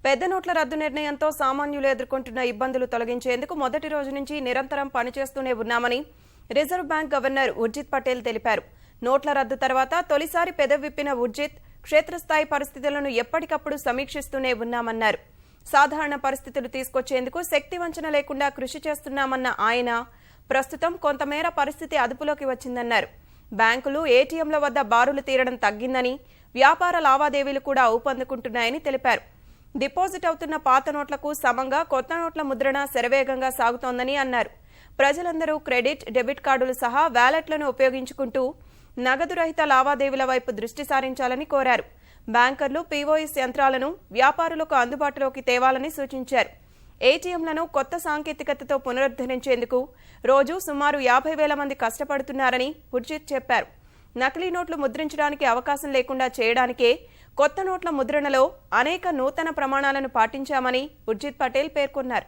పెద్ద నోట్ల రద్దు నిర్ణయంతో సామాన్యులు ఎదుర్కొంటున్న ఇబ్బందులు తొలగించేందుకు మొదటి రోజు నుంచి నిరంతరం పనిచేస్తూనే ఉన్నామని reserve bank governor Urjit Patel తెలిపారు. నోట్ల రద్దు తర్వాత తొలిసారి పెదవిప్పిన ఉర్జిత్ క్షేత్రస్థాయి పరిస్థితులను ఎప్పటికప్పుడు సమీక్షిస్తూనే ఉన్నామన్నారు. సాధారణ పరిస్థితులు తీసుకొచ్చేందుకు శక్తి వంచన లేకుండా కృషి చేస్తున్నామన్న ఆయన ప్రస్తుతం కొంతమేర పరిస్థితి అదుపులోకి వచ్చిందన్నారు. బ్యాంకులు ఏటీఎంల వద్ద బారులు తీరడం తగ్గిందని, వ్యాపార లావాదేవీలు కూడా ఊపందుకుంటున్నాయని తెలిపారు. డిపాజిట్ అవుతున్న పాత నోట్లకు సమంగా కొత్త నోట్ల ముద్రణ శరవేగంగా సాగుతోందని అన్నారు. ప్రజలందరూ క్రెడిట్, డెబిట్ కార్డులు సహా వ్యాలెట్లను ఉపయోగించుకుంటూ నగదు రహిత లావాదేవీల వైపు దృష్టి సారించాలని కోరారు. బ్యాంకర్లు పీఓఎస్ యంత్రాలను వ్యాపారులకు అందుబాటులోకి తేవాలని సూచించారు. ఏటీఎంలను కొత్త సాంకేతికతతో పునరుద్ధరించేందుకు రోజు సుమారు 50,000 మంది కష్టపడుతున్నారని ఉర్జిత్ చెప్పారు. నకిలీ నోట్లు ముద్రించడానికి అవకాశం లేకుండా చేయడానికే కొత్త నోట్ల ముద్రణలో అనేక నూతన ప్రమాణాలను పాటించామని ఉర్జిత్ పటేల్ పేర్కొన్నారు.